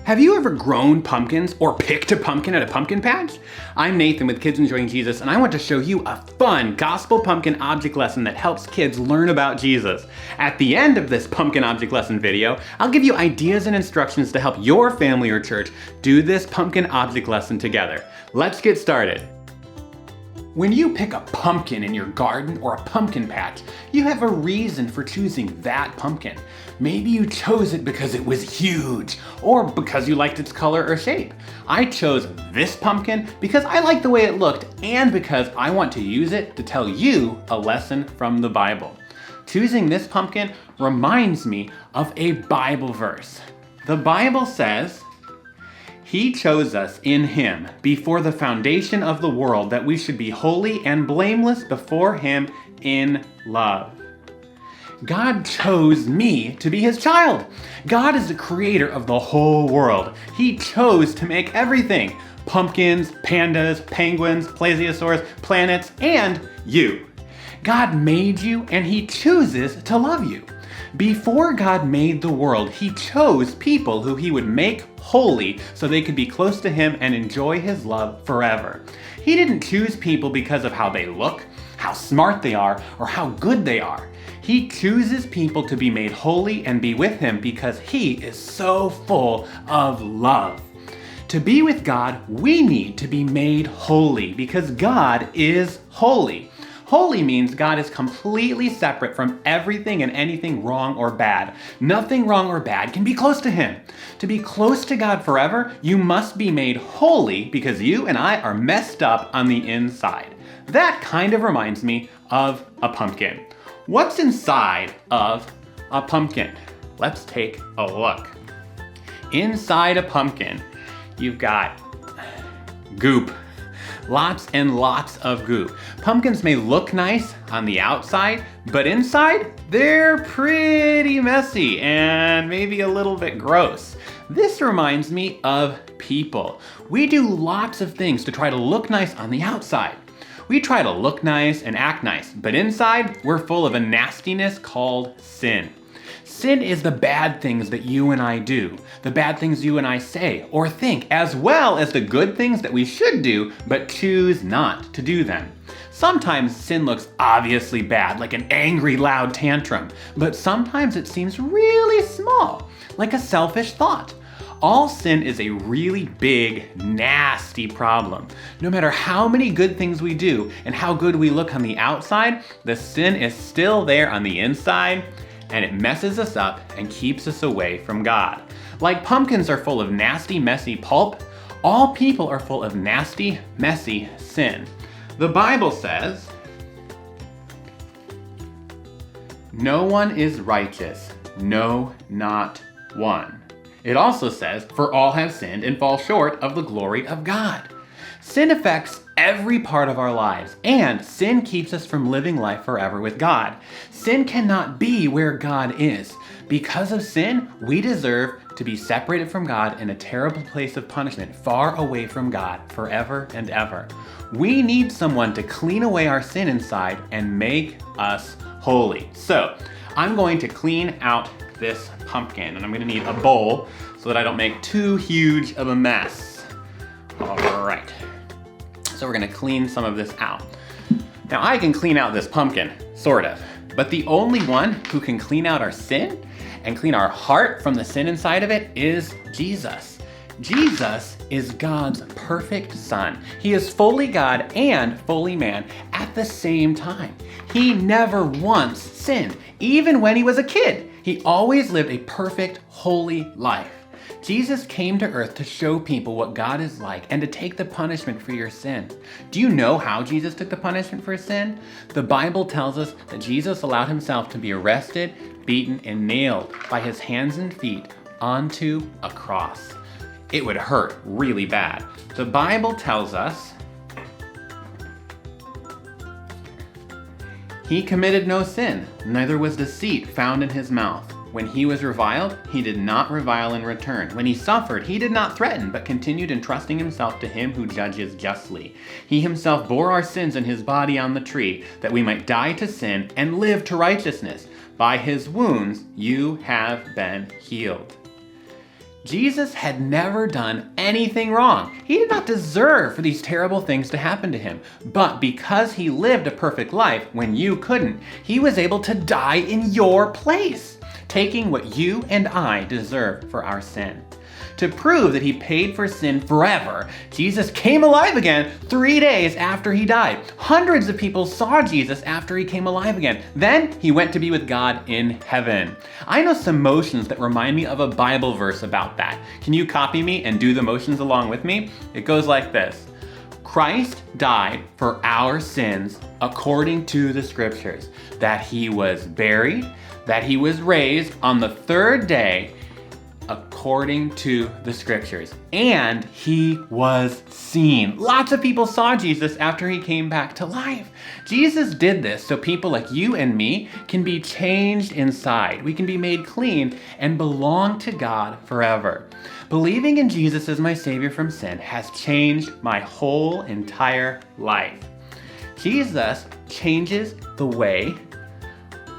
Have you ever grown pumpkins or picked a pumpkin at a pumpkin patch? I'm Nathan with Kids Enjoying Jesus, and I want to show you a fun gospel pumpkin object lesson that helps kids learn about Jesus. At the end of this pumpkin object lesson video, I'll give you ideas and instructions to help your family or church do this pumpkin object lesson together. Let's get started. When you pick a pumpkin in your garden or a pumpkin patch, you have a reason for choosing that pumpkin. Maybe you chose it because it was huge, or because you liked its color or shape. I chose this pumpkin because I like the way it looked and because I want to use it to tell you a lesson from the Bible. Choosing this pumpkin reminds me of a Bible verse. The Bible says, "He chose us in Him before the foundation of the world that we should be holy and blameless before Him in love." God chose me to be His child. God is the creator of the whole world. He chose to make everything: pumpkins, pandas, penguins, plesiosaurs, planets, and you. God made you and He chooses to love you. Before God made the world, He chose people who He would make holy so they could be close to Him and enjoy His love forever. He didn't choose people because of how they look, how smart they are, or how good they are. He chooses people to be made holy and be with Him because He is so full of love. To be with God, we need to be made holy because God is holy. Holy means God is completely separate from everything and anything wrong or bad. Nothing wrong or bad can be close to Him. To be close to God forever, you must be made holy because you and I are messed up on the inside. That kind of reminds me of a pumpkin. What's inside of a pumpkin? Let's take a look. Inside a pumpkin, you've got goop. Lots and lots of goop. Pumpkins may look nice on the outside, but inside, they're pretty messy and maybe a little bit gross. This reminds me of people. We do lots of things to try to look nice on the outside. We try to look nice and act nice, but inside, we're full of a nastiness called sin. Sin is the bad things that you and I do, the bad things you and I say or think, as well as the good things that we should do, but choose not to do them. Sometimes sin looks obviously bad, like an angry, loud tantrum, but sometimes it seems really small, like a selfish thought. All sin is a really big, nasty problem. No matter how many good things we do and how good we look on the outside, the sin is still there on the inside, and it messes us up and keeps us away from God. Like pumpkins are full of nasty, messy pulp, all people are full of nasty, messy sin. The Bible says, "No one is righteous, no, not one." It also says, "For all have sinned and fall short of the glory of God." Sin affects every part of our lives, and sin keeps us from living life forever with God. Sin cannot be where God is. Because of sin, we deserve to be separated from God in a terrible place of punishment, far away from God forever and ever. We need someone to clean away our sin inside and make us holy. So, I'm going to clean out this pumpkin, and I'm going to need a bowl so that I don't make too huge of a mess. All right. So we're gonna clean some of this out. Now I can clean out this pumpkin, sort of, but the only one who can clean out our sin and clean our heart from the sin inside of it is Jesus. Jesus is God's perfect Son. He is fully God and fully man at the same time. He never once sinned. Even when he was a kid, he always lived a perfect, holy life. Jesus came to earth to show people what God is like and to take the punishment for your sin. Do you know how Jesus took the punishment for sin? The Bible tells us that Jesus allowed himself to be arrested, beaten, and nailed by his hands and feet onto a cross. It would hurt really bad. The Bible tells us he committed no sin, neither was deceit found in his mouth. When he was reviled, he did not revile in return. When he suffered, he did not threaten, but continued entrusting himself to him who judges justly. He himself bore our sins in his body on the tree, that we might die to sin and live to righteousness. By his wounds you have been healed. Jesus had never done anything wrong. He did not deserve for these terrible things to happen to him. But because he lived a perfect life when you couldn't, he was able to die in your place, taking what you and I deserved for our sin. To prove that he paid for sin forever, Jesus came alive again 3 days after he died. Hundreds of people saw Jesus after he came alive again. Then he went to be with God in heaven. I know some motions that remind me of a Bible verse about that. Can you copy me and do the motions along with me? It goes like this. Christ died for our sins according to the scriptures, that he was buried, that he was raised on the third day according to the scriptures, and he was seen. Lots of people saw Jesus after he came back to life. Jesus did this so people like you and me can be changed inside. We can be made clean and belong to God forever. Believing in Jesus as my Savior from sin has changed my whole entire life. Jesus changes the way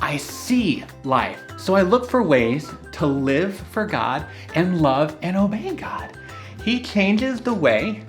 I see life. So I look for ways to live for God and love and obey God. He changes the way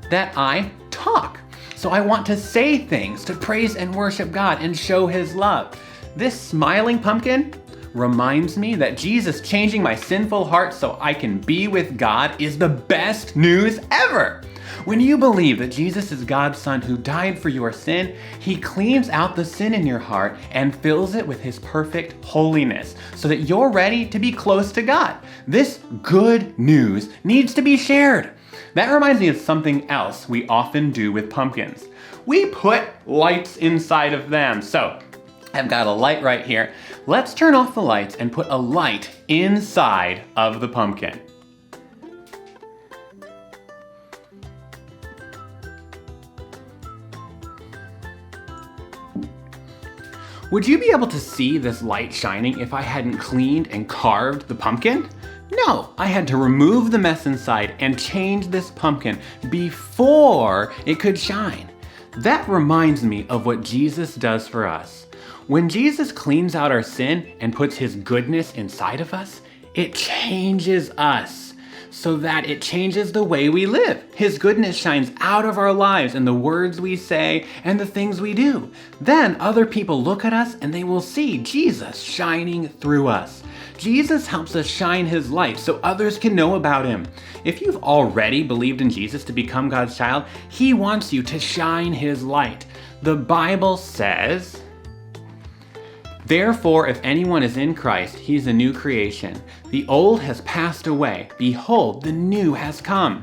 that I talk. So I want to say things to praise and worship God and show his love. This smiling pumpkin reminds me that Jesus changing my sinful heart so I can be with God is the best news ever. When you believe that Jesus is God's Son who died for your sin, he cleans out the sin in your heart and fills it with his perfect holiness so that you're ready to be close to God. This good news needs to be shared. That reminds me of something else we often do with pumpkins. We put lights inside of them. So I've got a light right here. Let's turn off the lights and put a light inside of the pumpkin. Would you be able to see this light shining if I hadn't cleaned and carved the pumpkin? No, I had to remove the mess inside and change this pumpkin before it could shine. That reminds me of what Jesus does for us. When Jesus cleans out our sin and puts his goodness inside of us, it changes us so that it changes the way we live. His goodness shines out of our lives in the words we say and the things we do. Then other people look at us and they will see Jesus shining through us. Jesus helps us shine his light so others can know about him. If you've already believed in Jesus to become God's child, he wants you to shine his light. The Bible says, "Therefore, if anyone is in Christ, he is a new creation. The old has passed away. Behold, the new has come."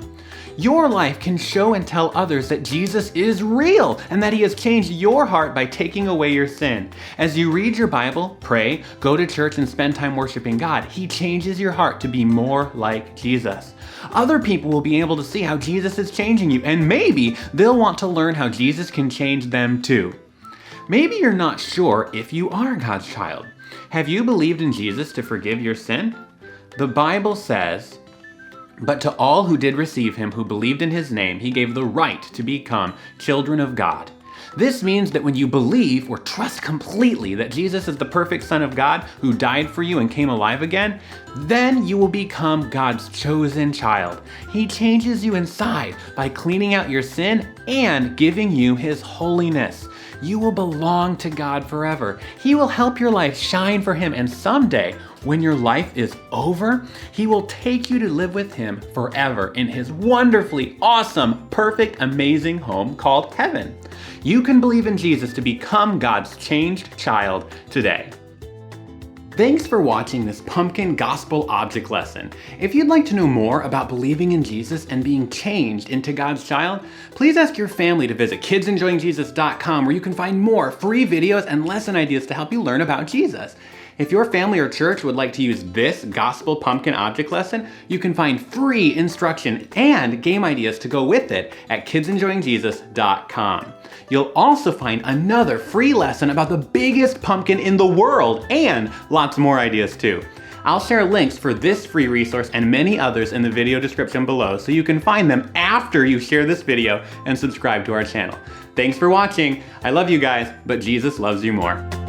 Your life can show and tell others that Jesus is real and that he has changed your heart by taking away your sin. As you read your Bible, pray, go to church, and spend time worshiping God, he changes your heart to be more like Jesus. Other people will be able to see how Jesus is changing you, and maybe they'll want to learn how Jesus can change them too. Maybe you're not sure if you are God's child. Have you believed in Jesus to forgive your sin? The Bible says, "But to all who did receive him, who believed in his name, he gave the right to become children of God." This means that when you believe or trust completely that Jesus is the perfect Son of God who died for you and came alive again, then you will become God's chosen child. He changes you inside by cleaning out your sin and giving you his holiness. You will belong to God forever. He will help your life shine for him, and someday, when your life is over, he will take you to live with him forever in his wonderfully awesome, perfect, amazing home called heaven. You can believe in Jesus to become God's changed child today. Thanks for watching this pumpkin gospel object lesson. If you'd like to know more about believing in Jesus and being changed into God's child, please ask your family to visit kidsenjoyingjesus.com, where you can find more free videos and lesson ideas to help you learn about Jesus. If your family or church would like to use this gospel pumpkin object lesson, you can find free instruction and game ideas to go with it at kidsenjoyingjesus.com. You'll also find another free lesson about the biggest pumpkin in the world and lots more ideas too. I'll share links for this free resource and many others in the video description below, so you can find them after you share this video and subscribe to our channel. Thanks for watching. I love you guys, but Jesus loves you more.